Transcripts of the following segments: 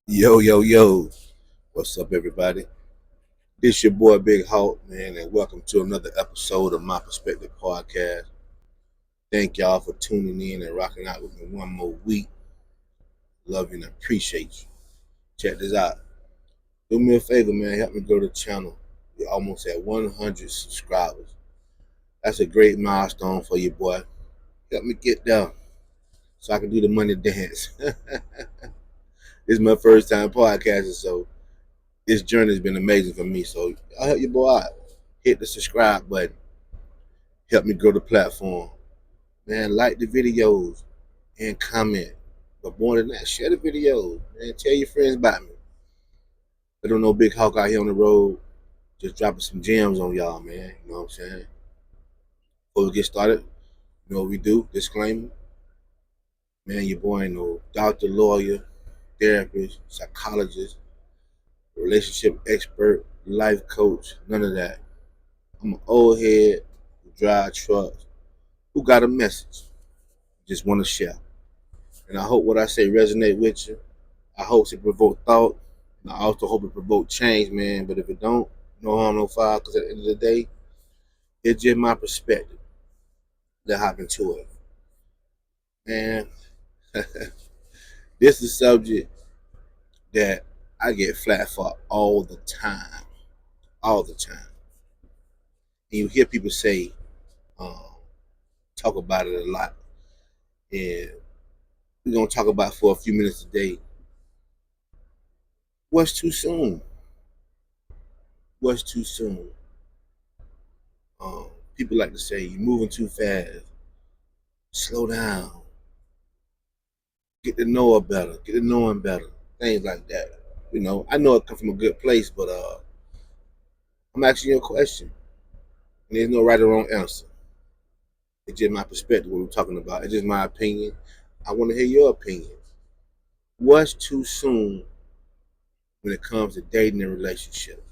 Yo, yo, yo. What's up, everybody? This your boy Big Hulk, man, and welcome to another episode of My Perspective Podcast. Thank y'all for tuning in and rocking out with me one more week. Love you and appreciate you. Check this out. Do me a favor, man. Help me grow the channel. We're almost at 100 subscribers. That's a great milestone for you, boy. Help me get there so I can do the money dance. This is my first time podcasting, so this journey has been amazing for me. So I'll help your boy out. Hit the subscribe button. Help me grow the platform. Man, like the videos and comment. But more than that, share the videos. Man, tell your friends about me. I don't know Big Hawk out here on the road. Just dropping some gems on y'all, man. You know what I'm saying? Before we get started, you know what we do? Disclaimer. Man, your boy ain't no doctor, lawyer, therapist, psychologist, relationship expert, life coach, none of that. I'm an old head who drive trucks, who got a message. Just want to share. And I hope what I say resonate with you. I hope it provoke thought. And I also hope it provoke change, man. But if it don't, no harm, no foul. Because at the end of the day, it's just my perspective that hop into it. Man, this is a subject that I get flat for all the time. All the time. And you hear people say, um, talk about it a lot. And we're going to talk about for a few minutes today. What's too soon? What's too soon? People like to say, you're moving too fast. Slow down. Get to know her better. Get to know him better. Things like that. You know, I know it comes from a good place, but I'm asking you a question. And there's no right or wrong answer. It's just my perspective what we're talking about. It's just my opinion. I want to hear your opinion. What's too soon when it comes to dating and relationships?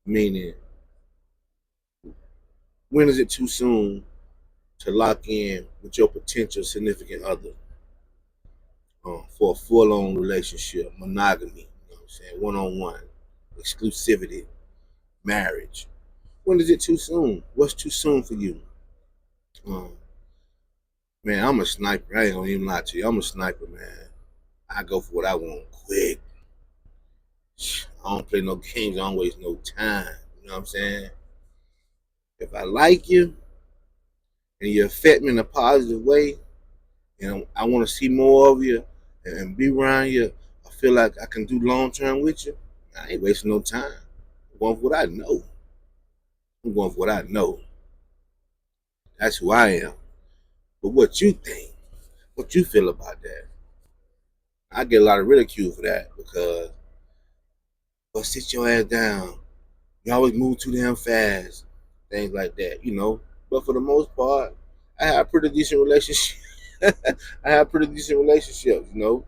Meaning, when is it too soon to lock in with your potential significant other for a full-on relationship, monogamy, you know what I'm saying, one-on-one, exclusivity, marriage? When is it too soon? What's too soon for you? Um, man, I'm a sniper. I ain't gonna even lie to you. I'm a sniper, man. I go for what I want quick. I don't play no games. I don't waste no time. You know what I'm saying? If I like you and you affect me in a positive way, and I want to see more of you and be around you, I feel like I can do long term with you. I ain't wasting no time. I'm going for what I know. I'm going for what I know. That's who I am. But what you think? What you feel about that? I get a lot of ridicule for that because, well, sit your ass down. You always move too damn fast. Things like that, you know. But for the most part, I have pretty decent relationships. I have pretty decent relationships, you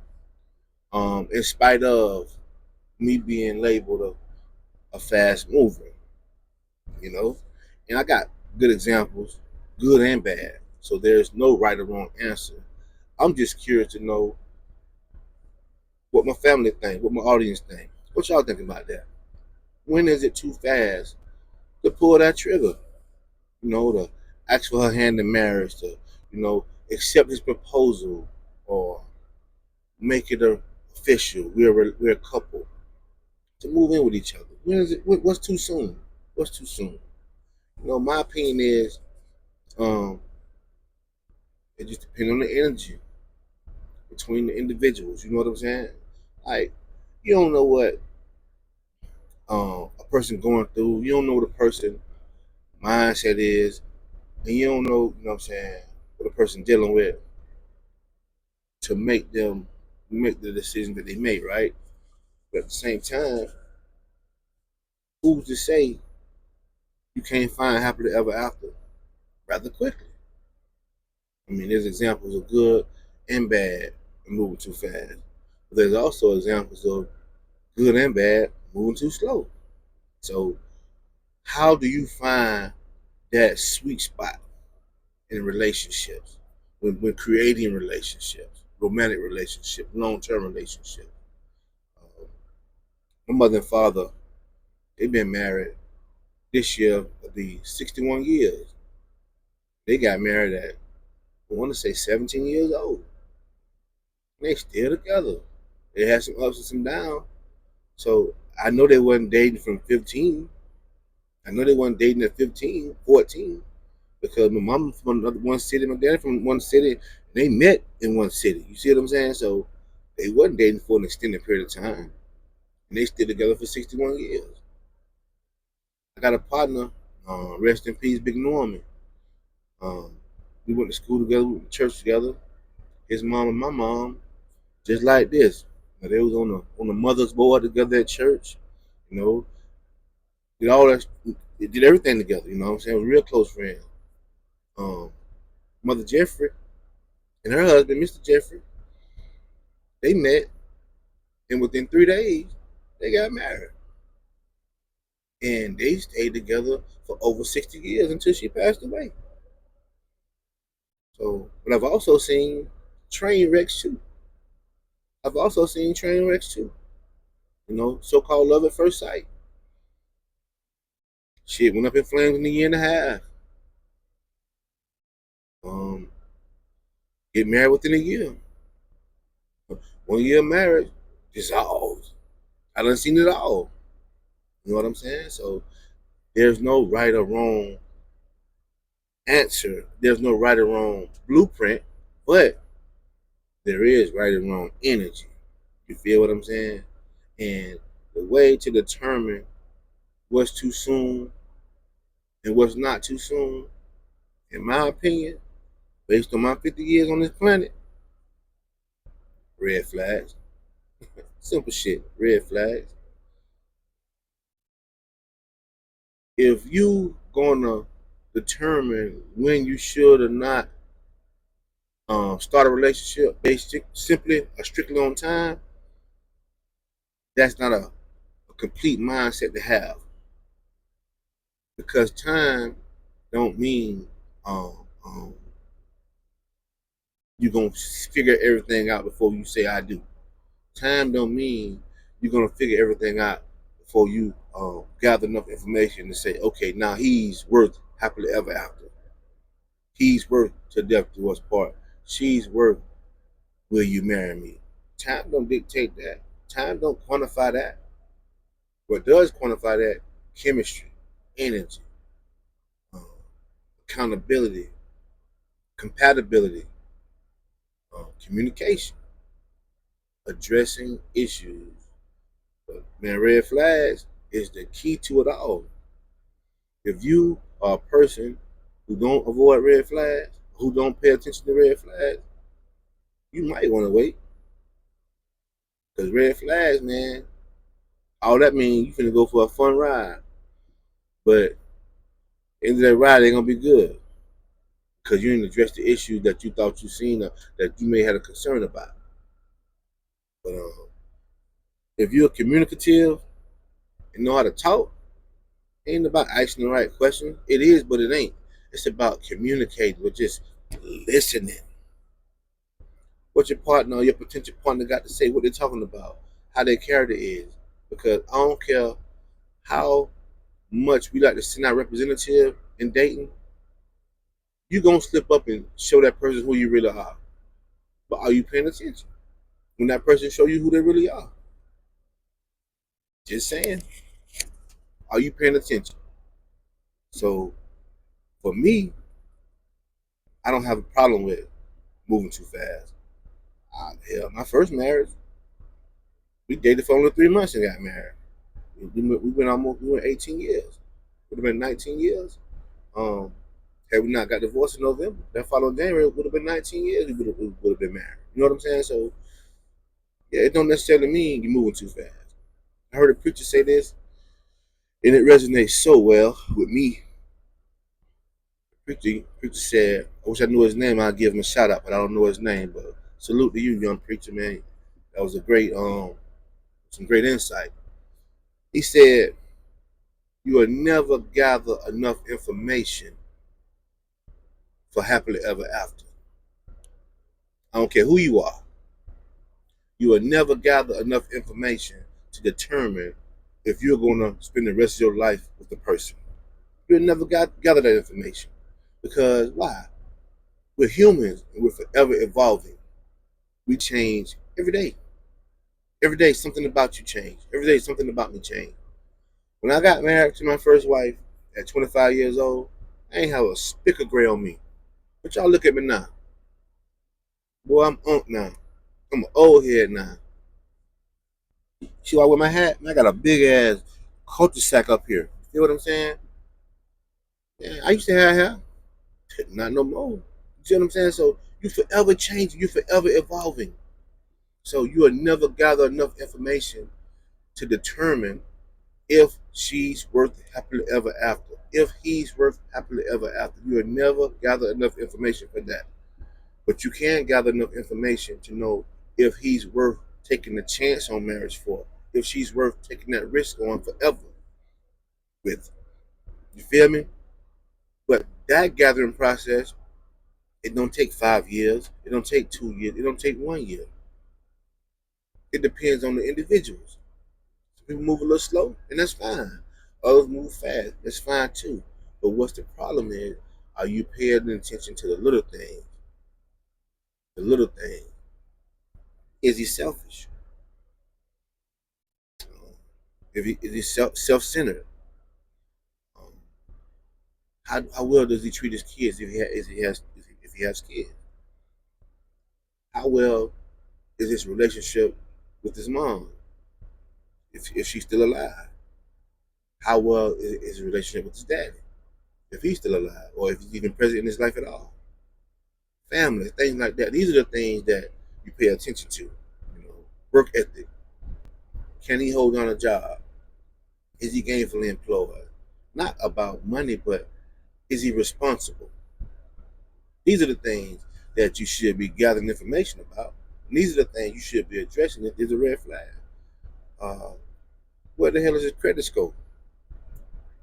know. In spite of me being labeled a fast mover, you know. And I got good examples, good and bad. So there's no right or wrong answer. I'm just curious to know what my family think, what my audience think. What y'all think about that? When is it too fast to pull that trigger? You know, to ask for her hand in marriage, to, you know, accept his proposal or make it official. We're a couple to move in with each other. When is it? What's too soon? What's too soon? You know, my opinion is, um, it just depends on the energy between the individuals. You know what I'm saying? Like, you don't know what a person going through. You don't know what a person mindset is, and you don't know, you know what I'm saying, what a person dealing with to make them make the decision that they make, right? But at the same time, who's to say you can't find happily ever after rather quickly? I mean, there's examples of good and bad moving too fast. But there's also examples of good and bad moving too slow. So how do you find that sweet spot in relationships, when creating relationships, romantic relationships, long-term relationships? My mother and father, they've been married this year will be 61 years. They got married at, I want to say 17 years old. And they still together. They had some ups and some downs. So I know they wasn't dating from 15. I know they wasn't dating at 15, 14, because my mom from another one city, my dad from one city. They met in one city. You see what I'm saying? So they wasn't dating for an extended period of time. And they still together for 61 years. I got a partner, rest in peace, Big Norman. Um, we went to school together, we went to church together. His mom and my mom, just like this. Now, they was on the mother's board together at church. You know, did all that, did everything together. You know what I'm saying? We were real close friends. Um, Mother Jeffrey and her husband, Mr. Jeffrey, they met, and within 3 days, they got married. And they stayed together for over 60 years until she passed away. So, but I've also seen train wrecks too. I've also seen train wrecks too. You know, so-called love at first sight. Shit went up in flames in a year and a half. Um, get married within a year. 1 year marriage dissolved. I done seen it all. You know what I'm saying? So there's no right or wrong answer. There's no right or wrong blueprint, but there is right and wrong energy. You feel what I'm saying? And the way to determine what's too soon and what's not too soon, in my opinion, based on my 50 years on this planet, red flags. Simple shit, red flags. If you gonna determine when you should or not start a relationship based simply or strictly on time, that's not a complete mindset to have. Because time don't mean you're gonna figure everything out before you say I do. Time don't mean you're gonna figure everything out before you gather enough information to say, okay, now he's worth happily ever after. He's worth to death do us part. She's worth will you marry me? Time don't dictate that. Time don't quantify that. What does quantify that? Chemistry, energy, uh, accountability, compatibility, communication, addressing issues. But man, red flags is the key to it all. If you are a person who don't avoid red flags, who don't pay attention to red flags, you might want to wait. Because red flags, man, all that means you finna go for a fun ride. But end of that ride ain't gonna be good. Because you didn't address the issue that you thought you seen or that you may have a concern about. But if you're communicative and know how to talk, it ain't about asking the right question. It is, but it ain't. It's about communicating with just listening. What your partner or your potential partner got to say, what they're talking about, how their character is. Because I don't care how much we like to send our representative in dating, you're going to slip up and show that person who you really are. But are you paying attention when that person show you who they really are? Just saying. Are you paying attention? So for me, I don't have a problem with moving too fast. Hell, my first marriage, we dated for only 3 months and got married. We went 18 years. Would have been 19 years. Um, had we not got divorced in November, that following January would have been 19 years. We would have been married. You know what I'm saying? So yeah, it don't necessarily mean you're moving too fast. I heard a preacher say this, and it resonates so well with me. Preacher said, I wish I knew his name. I'd give him a shout out, but I don't know his name. But salute to you, young preacher, man. That was a great, some great insight. He said, you will never gather enough information for happily ever after. I don't care who you are. You will never gather enough information to determine if you're going to spend the rest of your life with the person. You'll never gather that information. Because why? We're humans and we're forever evolving. We change every day. Every day something about you change. Every day something about me change. When I got married to my first wife at 25 years old, I ain't have a spick of gray on me. But y'all look at me now. Boy, I'm now. I'm an old head now. See why I wear my hat? Man, I got a big ass culture sack up here. See what I'm saying? Yeah, I used to have hair. Not no more. You see what I'm saying? So you forever changing, you forever evolving. So you will never gather enough information to determine if she's worth happily ever after. If he's worth happily ever after. You will never gather enough information for that. But you can gather enough information to know if he's worth taking a chance on marriage for. If she's worth taking that risk on forever with. You feel me? But that gathering process, it don't take 5 years. It don't take 2 years. It don't take 1 year. It depends on the individuals. Some people move a little slow, and that's fine. Others move fast. That's fine too. But what's the problem is, are you paying attention to the little things? The little things. Is he selfish? Is he self-centered? Um, how well does he treat his kids if he has kids? How well is his relationship with his mom if she's still alive? How well is his relationship with his daddy if he's still alive or if he's even present in his life at all? Family, things like that. These are the things that you pay attention to. You know, work ethic. Can he hold on a job? Is he gainfully employed? Not about money, but is he responsible? These are the things that you should be gathering information about. And these are the things you should be addressing if there's a red flag. Uh, what the hell is his credit score?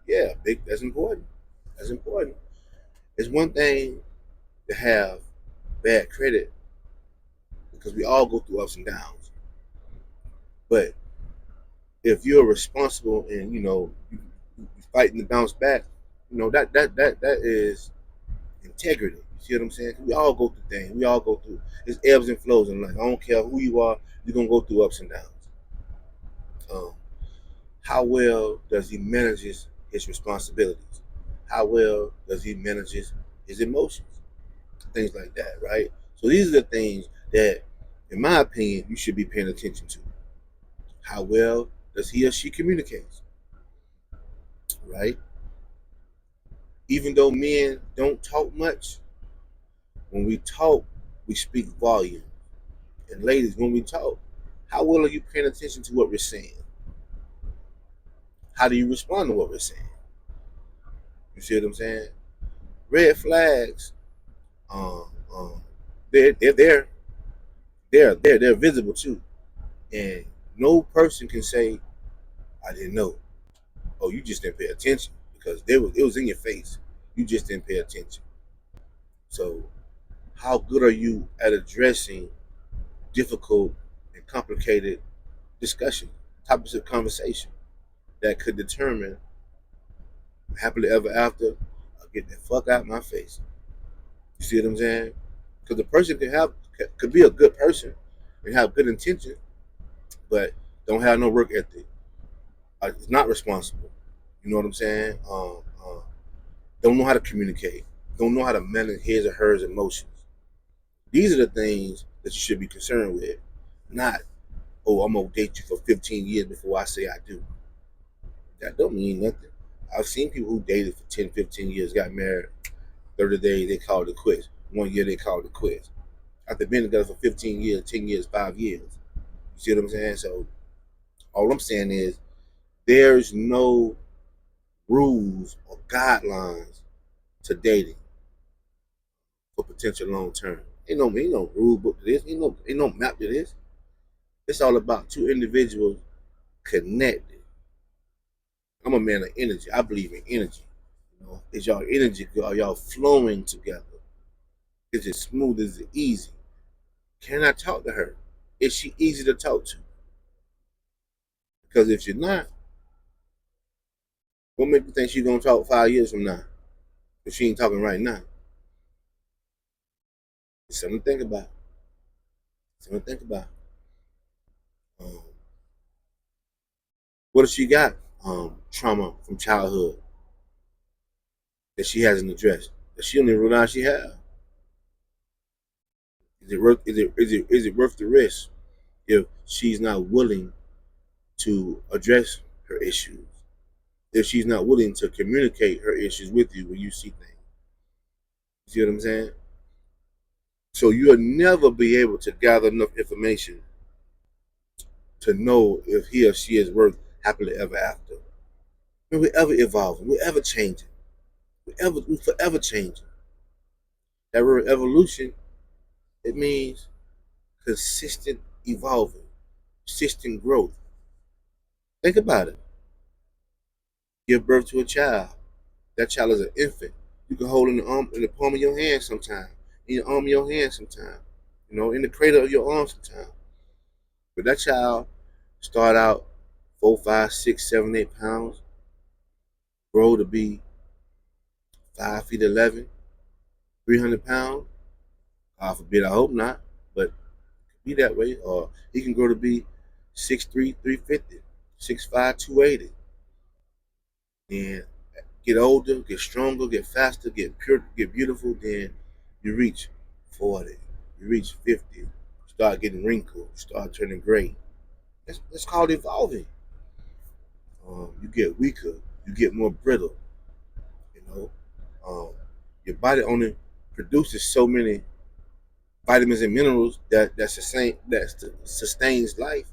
Yeah, big. That's important. That's important. It's one thing to have bad credit because we all go through ups and downs. But if you're responsible and you fighting to bounce back, that is integrity. You see what I'm saying? We all go through things. We all go through. It's ebbs and flows in life. I don't care who you are. You're gonna go through ups and downs. Um, how well does he manage his responsibilities? How well does he manage his emotions? Things like that, right? So these are the things that, in my opinion, you should be paying attention to. How well does he or she communicates, right? Even though men don't talk much, when we talk, we speak volume. And ladies, when we talk, how well are you paying attention to what we're saying? How do you respond to what we're saying? You see what I'm saying? Red flags, um, um, they're visible too, and no person can say, "I didn't know." Oh, you just didn't pay attention because it was in your face. You just didn't pay attention. So, how good are you at addressing difficult and complicated discussion, topics of conversation that could determine happily ever after? I'll get the fuck out of my face. You see what I'm saying? Because the person could be a good person and have good intention, but don't have no work ethic. Is not responsible. You know what I'm saying? Don't know how to communicate. Don't know how to manage his or her emotions. These are the things that you should be concerned with. Not, oh, I'm gonna date you for 15 years before I say I do. That don't mean nothing. I've seen people who dated for 10, 15 years, got married, 30 days, they called it quits. 1 year, they called it quits. After being together for 15 years, 10 years, 5 years. You see what I'm saying? So all I'm saying is there's no rules or guidelines to dating for potential long term. Ain't no rule book to this. Ain't no map to this. It's all about two individuals connected. I'm a man of energy. I believe in energy. Is y'all energy good? Are y'all flowing together? Is it smooth? Is it easy? Can I talk to her? Is she easy to talk to? Because if you're not, What makes you think she's gonna talk 5 years from now if she ain't talking right now? It's something to think about. Something to think about. Um, what if she got trauma from childhood that she hasn't addressed, that she don't even realize she has? Is it worth the risk if she's not willing to address her issues? If she's not willing to communicate her issues with you when you see things? You see what I'm saying? So you'll never be able to gather enough information to know if he or she is worth happily ever after. And we're ever evolving, we're ever changing, we're forever changing. That word evolution, it means consistent evolving, consistent growth. Think about it. Give birth to a child. That child is an infant. You can hold in the palm of your hand sometime, in the arm of your hand sometime, in the cradle of your arm sometime. But that child start out 4, 5, 6, 7, 8 pounds, grow to be 5 feet 11, 300 pounds. God forbid, I hope not, but be that way. Or he can grow to be 6'3", 350, 6'5", 280. Then get older, get stronger, get faster, get pure, get beautiful. Then you reach 40, you reach 50, you start getting wrinkled, you start turning gray. That's called evolving. You get weaker, you get more brittle. You know, um, your body only produces so many vitamins and minerals that sustains life.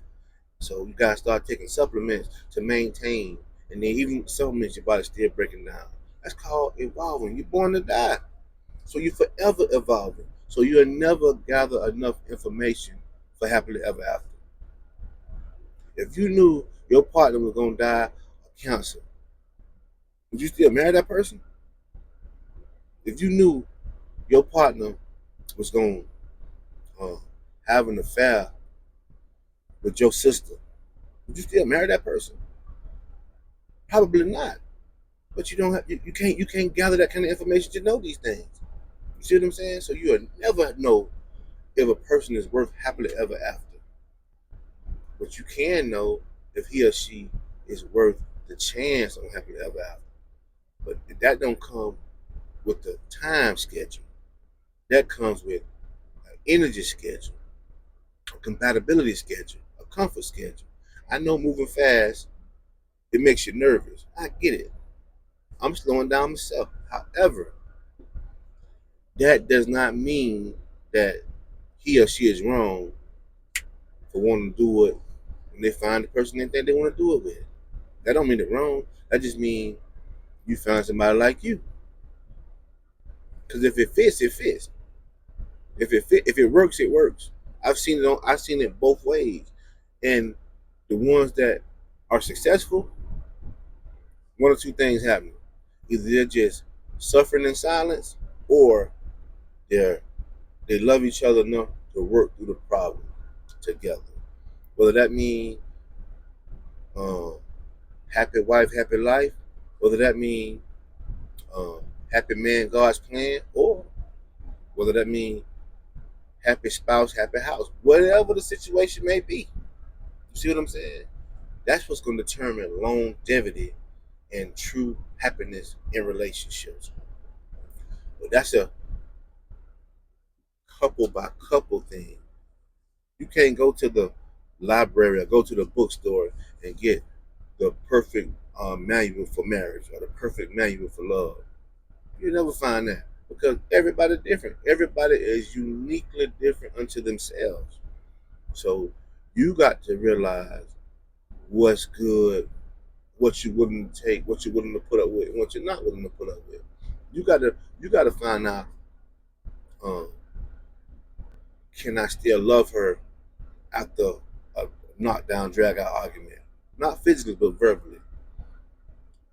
So you gotta start taking supplements to maintain, and then even supplements your body's still breaking down. That's called evolving. You're born to die, so you're forever evolving. So you'll never gather enough information for happily ever after. If you knew your partner was gonna die of cancer, would you still marry that person? If you knew your partner was gonna uh, have an affair with your sister, would you still marry that person? Probably not. But you don't have you can't gather that kind of information to know these things. You see what I'm saying? So you'll never know if a person is worth happily ever after. But you can know if he or she is worth the chance on happily ever after. But that don't come with the time schedule. That comes with an energy schedule, a compatibility schedule, a comfort schedule. I know moving fast, it makes you nervous. I get it. I'm slowing down myself. However, that does not mean that he or she is wrong for wanting to do it when they find the person they think they want to do it with. That don't mean it wrong. That just means you find somebody like you. Because if it fits, it fits. If it works, it works. I've seen it both ways. And the ones that are successful, one or two things happen. Either they're just suffering in silence, or they're they love each other enough to work through the problem together. Whether that means um, happy wife, happy life, whether that means um, happy man, God's plan, or whether that means happy spouse, happy house, whatever the situation may be. You see what I'm saying? That's what's going to determine longevity and true happiness in relationships. But that's a couple by couple thing. You can't go to the library or go to the bookstore and get the perfect manual for marriage or the perfect manual for love. You never find that because everybody's different. Everybody is uniquely different unto themselves. So you got to realize what's good, what you're willing to take, what you're willing to put up with, and what you're not willing to put up with. You gotta find out. Um, can I still love her after a knockdown, drag out argument? Not physically, but verbally.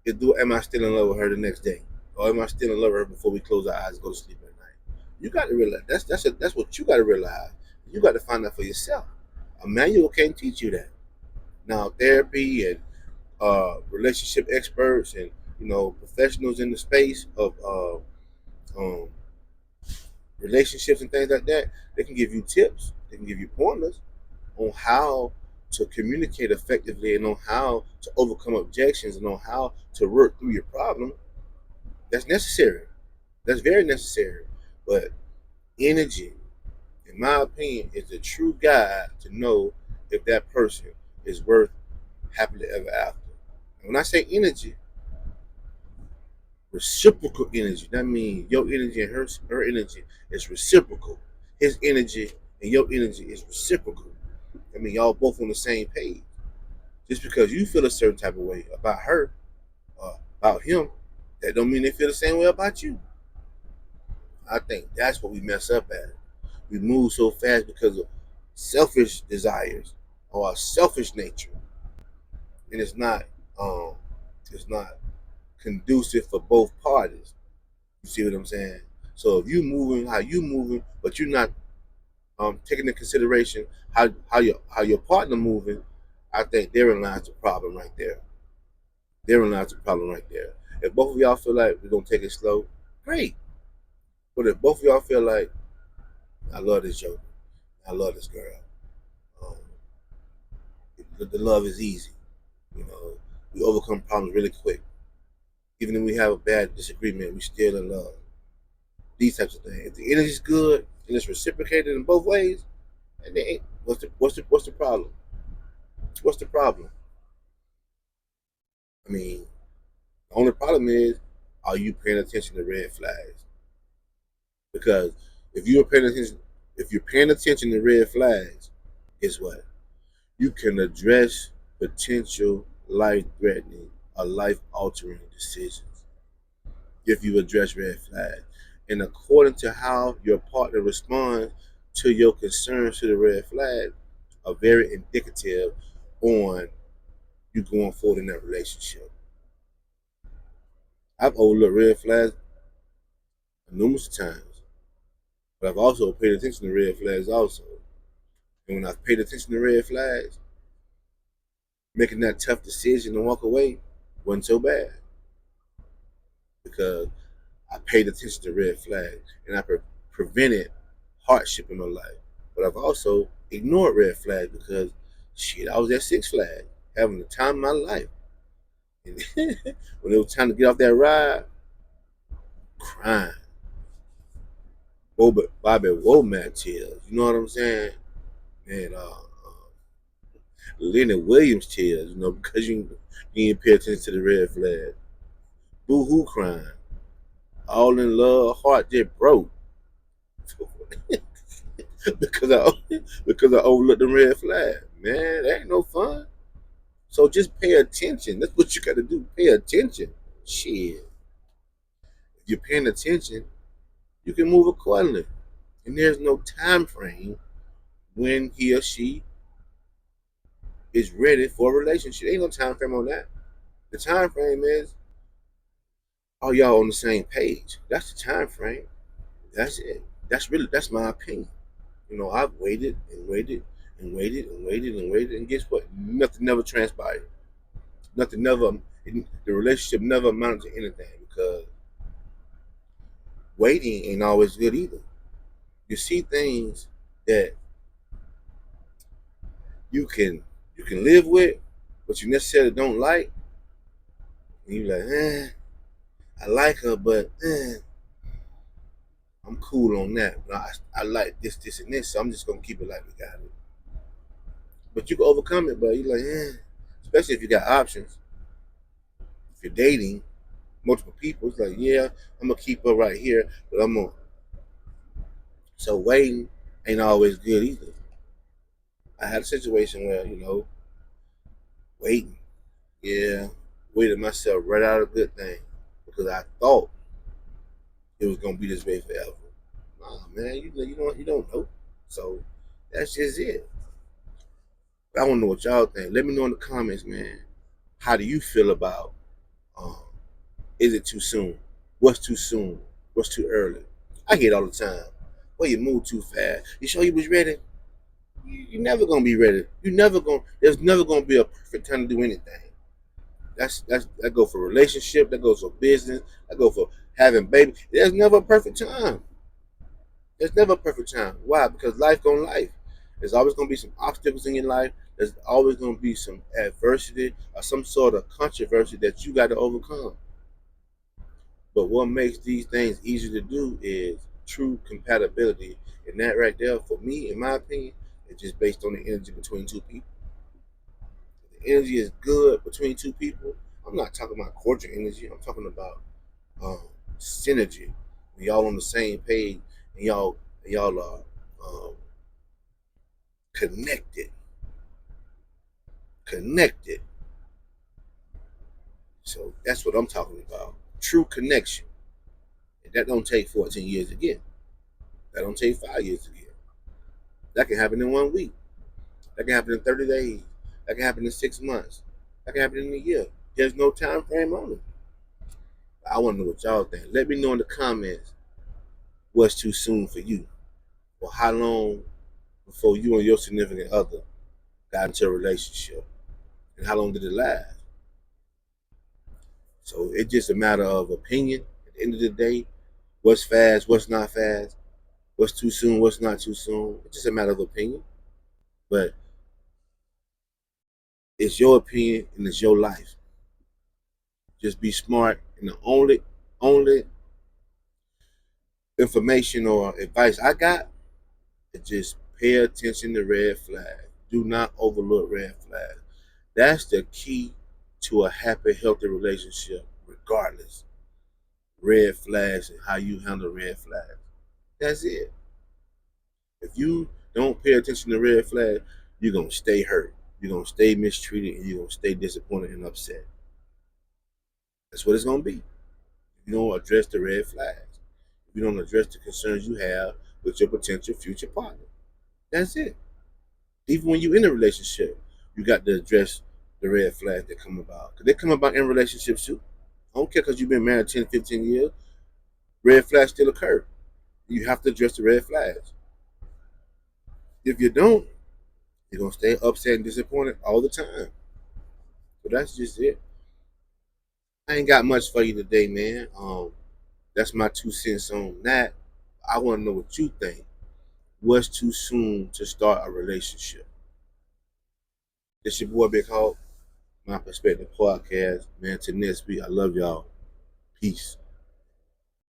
Am I still in love with her the next day, or am I still in love with her before we close our eyes and go to sleep at night? You got to realize that's what you got to realize. You got to find out for yourself. A manual can't teach you that. Now, therapy and relationship experts and professionals in the space of um, relationships and things like that. They can give you tips. They can give you pointers on how to communicate effectively and on how to overcome objections and on how to work through your problem. That's necessary. That's very necessary. But energy, in my opinion, is the true guide to know if that person is worth happily ever after. And when I say energy, reciprocal energy. That means your energy and her energy is reciprocal. His energy and your energy is reciprocal. I mean, y'all both on the same page. Just because you feel a certain type of way about her or about him, that don't mean they feel the same way about you. I think that's what we mess up at. We move so fast because of selfish desires or our selfish nature, and um, it's not conducive for both parties. You see what I'm saying? So if you moving how you moving, but you're not taking into consideration how your partner moving, I think therein lies the problem right there. Therein lies the problem right there. If both of y'all feel like we're gonna take it slow, great. But if both of y'all feel like I love this joke, I love this girl, um, the love is easy. You know, we overcome problems really quick. Even if we have a bad disagreement, we still in love. These types of things. If the energy's good and it's reciprocated in both ways, and they ain't, what's the problem? What's the problem? I mean, the only problem is, are you paying attention to red flags? Because if you're paying attention, if you're paying attention to red flags, guess what? You can address potential life-threatening or life-altering decisions if you address red flags. And according to how your partner responds to your concerns to the red flag, are very indicative on you going forward in that relationship. I've overlooked red flags numerous times, but I've also paid attention to red flags also. And when I've paid attention to red flags, making that tough decision to walk away wasn't so bad because I paid attention to red flags and I prevented hardship in my life. But I've also ignored red flags because shit, I was at Six Flags having the time of my life. And when it was time to get off that ride, crying. Bobby Womack tears. You know what I'm saying? And Lenny Williams tears, because you didn't pay attention to the red flag. Boo hoo crying. All in love, heart just broke. because I overlooked the red flag. Man, that ain't no fun. So just pay attention. That's what you gotta do. Pay attention. Shit. If you're paying attention, you can move accordingly. And there's no time frame when he or she is ready for a relationship. Ain't no time frame on that. The time frame is, are y'all on the same page? That's the time frame. That's it. That's my opinion. I've waited and waited and waited and waited and waited, and guess what? Nothing never transpired. Nothing never. The relationship never amounted to anything because waiting ain't always good either. You see things that you can live with, but you necessarily don't like, and you like, I like her, but I'm cool on that. But I like this, and this, so I'm just gonna keep it like we got it. But you can overcome it, but you're like, especially if you got options. If you're dating multiple people, it's like, yeah, I'm gonna keep her right here, but I'm gonna. So waiting ain't always good either. I had a situation where waiting, yeah, waited myself right out of a good thing because I thought it was gonna be this way forever. Nah, man, you don't know. So that's just it. But I want to know what y'all think. Let me know in the comments, man. How do you feel about? Um, is it too soon? What's too soon? What's too early? I hear it all the time. Well, you move too fast. You sure you was ready? You're never gonna be ready. You never gonna. There's never gonna be a perfect time to do anything. That go for relationship, that goes for business, that go for having baby. There's never a perfect time. There's never a perfect time. Why? Because life gonna life. There's always gonna be some obstacles in your life. There's always gonna be some adversity or some sort of controversy that you got to overcome. But what makes these things easy to do is true compatibility. And that right there, for me, in my opinion, is just based on the energy between two people. The energy is good between two people. I'm not talking about cordial energy. I'm talking about um, synergy. When y'all on the same page and y'all are connected. Connected. So that's what I'm talking about. True connection. And that don't take 14 years to get. That don't take 5 years to get. That can happen in 1 week. That can happen in 30 days. That can happen in 6 months. That can happen in a year. There's no time frame on it. I want to know what y'all think. Let me know in the comments what's too soon for you. Or how long before you and your significant other got into a relationship. And how long did it last? So it's just a matter of opinion. At the end of the day, what's fast, what's not fast, what's too soon, what's not too soon. It's just a matter of opinion. But it's your opinion and it's your life. Just be smart. And the only information or advice I got is just pay attention to red flags. Do not overlook red flags. That's the key to a happy, healthy relationship, regardless. Red flags and how you handle red flags. That's it. If you don't pay attention to red flags, you're gonna stay hurt. You're gonna stay mistreated and you're gonna stay disappointed and upset. That's what it's gonna be. If you don't address the red flags, if you don't address the concerns you have with your potential future partner. That's it. Even when you're in a relationship, you got to address the red flags that come about. Because they come about in relationships too. I don't care because you've been married 10, 15 years. Red flags still occur. You have to address the red flags. If you don't, you're going to stay upset and disappointed all the time. So that's just it. I ain't got much for you today, man. That's my 2 cents on that. I want to know what you think. What's too soon to start a relationship? This your boy Big Hawk, My Perspective Podcast. Man, to next week, I love y'all. Peace.